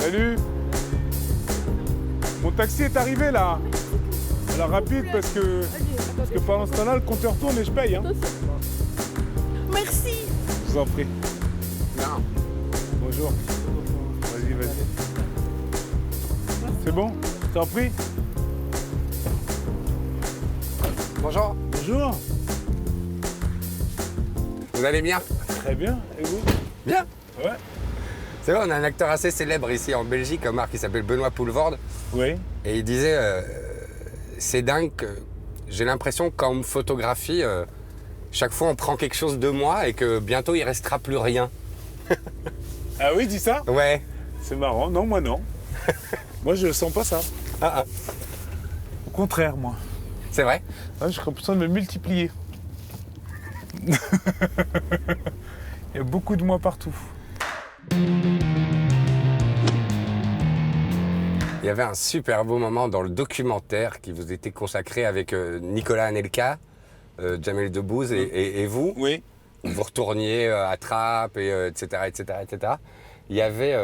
Salut. Mon taxi est arrivé là. Alors rapide parce que pendant ce temps-là, le compteur tourne et je paye. Hein. Merci. Je vous en prie. Non. Bonjour. Vas-y, vas-y. C'est bon? Je t'en prie. Bonjour. Bonjour. Vous allez bien? Très bien. Et vous? Bien. Ouais. C'est vrai, on a un acteur assez célèbre ici en Belgique, Omar, qui s'appelle Benoît Poelvoorde. Oui. Et il disait, c'est dingue que j'ai l'impression que quand on me photographie, chaque fois on prend quelque chose de moi et que bientôt il restera plus rien. Ah oui, dis ça? Ouais. C'est marrant. Non, moi non. Moi, je sens pas ça. Ah, ah. Au contraire, moi. C'est vrai? Ouais, j'ai l'impression de me multiplier. Il y a beaucoup de moi partout. Il y avait un super beau moment dans le documentaire qui vous était consacré avec Nicolas Anelka, Jamel Debbouze et vous. Oui. Vous retourniez à Trappes, et, etc., etc., etc. Il y avait...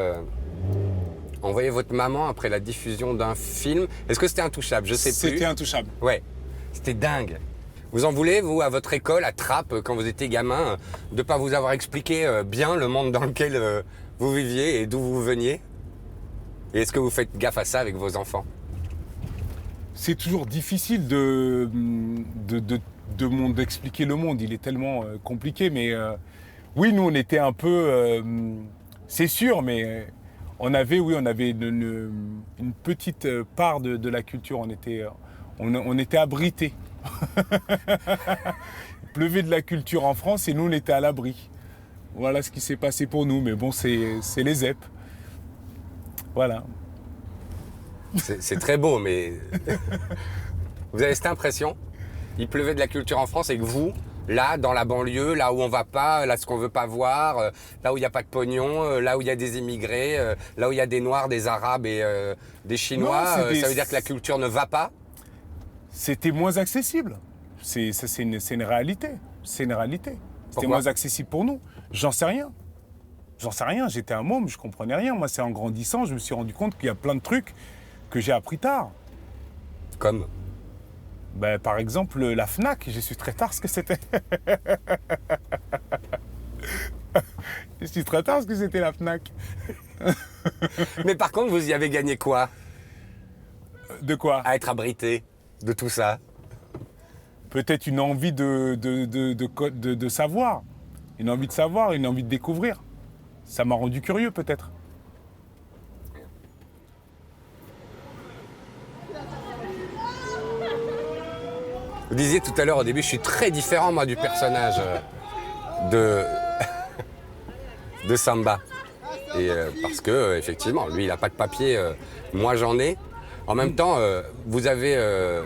on voyait votre maman après la diffusion d'un film. Est-ce que c'était Intouchable? Je sais plus. C'était intouchable. Ouais. C'était dingue. Vous en voulez, vous, à votre école, à Trappes, quand vous étiez gamin, de ne pas vous avoir expliqué bien le monde dans lequel vous viviez et d'où vous veniez? Et est-ce que vous faites gaffe à ça avec vos enfants? C'est toujours difficile d'expliquer le monde. Il est tellement compliqué. Mais oui, nous, on était un peu... c'est sûr, mais on avait une petite part de la culture. On était abrités. Il pleuvait de la culture en France et nous, on était à l'abri. Voilà ce qui s'est passé pour nous. Mais bon, c'est les ZEP. Voilà. C'est très beau, mais... Vous avez cette impression? Il pleuvait de la culture en France et que vous, là, dans la banlieue, là où on va pas, là ce qu'on veut pas voir, là où il n'y a pas de pognon, là où il y a des immigrés, là où il y a des Noirs, des Arabes et des Chinois, ça veut dire que la culture ne va pas? C'était moins accessible. C'est une réalité. C'est une réalité. C'était Pourquoi? moins accessible pour nous. J'en sais rien. J'en sais rien. J'étais un môme, je comprenais rien. Moi, c'est en grandissant, je me suis rendu compte qu'il y a plein de trucs que j'ai appris tard. Comme? Ben, par exemple, la Fnac, j'ai su très tard ce que c'était. J'ai su très tard ce que c'était la Fnac. Mais par contre, vous y avez gagné quoi? De quoi? À être abrité de tout ça? Peut-être une envie de savoir. Une envie de savoir, une envie de découvrir. Ça m'a rendu curieux, peut-être. Vous disiez tout à l'heure au début, je suis très différent moi du personnage de de Samba. Et parce que effectivement, lui il n'a pas de papier, moi j'en ai. En même temps, vous avez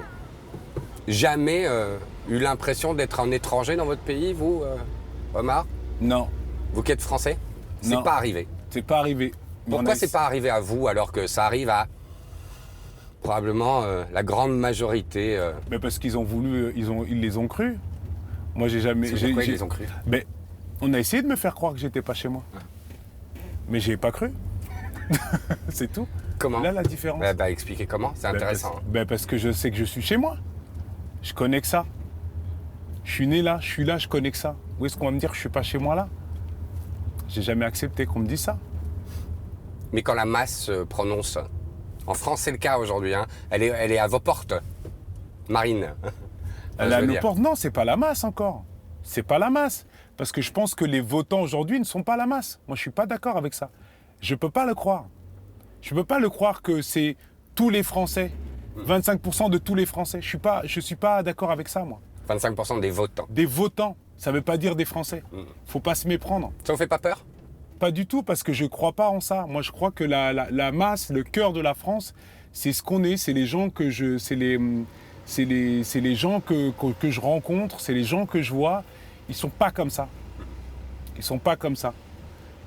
jamais eu l'impression d'être un étranger dans votre pays, vous, Omar? Non, Vous qui êtes français? C'est Non. pas arrivé. c'est pas arrivé. Mais Pourquoi on a- c'est pas arrivé à vous alors que ça arrive à probablement la grande majorité Mais parce qu'ils ont voulu, ils les ont cru. Moi, j'ai jamais. C'est pourquoi ils les ont cru? Mais on a essayé de me faire croire que j'étais pas chez moi. Mais j'y ai pas cru. C'est tout. Comment? Là, la différence. Bah, expliquez comment, c'est intéressant. Parce que je sais que je suis chez moi. Je connais que ça. Je suis né là, je suis là, je connais que ça. Où est-ce qu'on va me dire que je suis pas chez moi là? J'ai jamais accepté qu'on me dise ça. Mais quand la masse se prononce, en France c'est le cas aujourd'hui, hein, elle est à vos portes, Marine. Elle est à je veux nos dire. portes. Non, c'est pas la masse encore. C'est pas la masse. Parce que je pense que les votants aujourd'hui ne sont pas la masse. Moi, je suis pas d'accord avec ça. Je peux pas le croire. Je peux pas le croire que c'est tous les Français. 25% de tous les Français. Je suis pas d'accord avec ça, moi. 25% des votants. Des votants, ça veut pas dire des Français. Faut pas se méprendre. Ça vous fait pas peur? Pas du tout, parce que je crois pas en ça. Moi, je crois que la masse, le cœur de la France, c'est ce qu'on est. C'est les gens que c'est les gens que je rencontre, c'est les gens que je vois. Ils sont pas comme ça. Ils sont pas comme ça.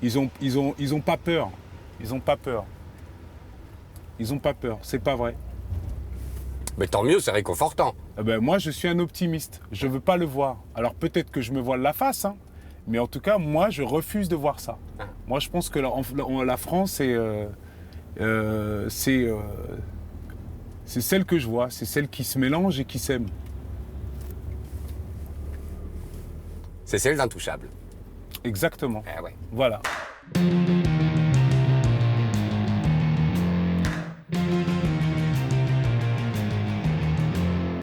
Ils ont pas peur. Ils ont pas peur. Ils ont pas peur. C'est pas vrai. Mais tant mieux, c'est réconfortant. Eh ben, moi, je suis un optimiste. Je veux pas le voir. Alors peut-être que je me voile la face, hein, mais en tout cas, moi, je refuse de voir ça. Moi, je pense que la France c'est celle que je vois, c'est celle qui se mélange et qui s'aime. C'est celle d'Intouchable. Exactement. Eh ouais. Voilà.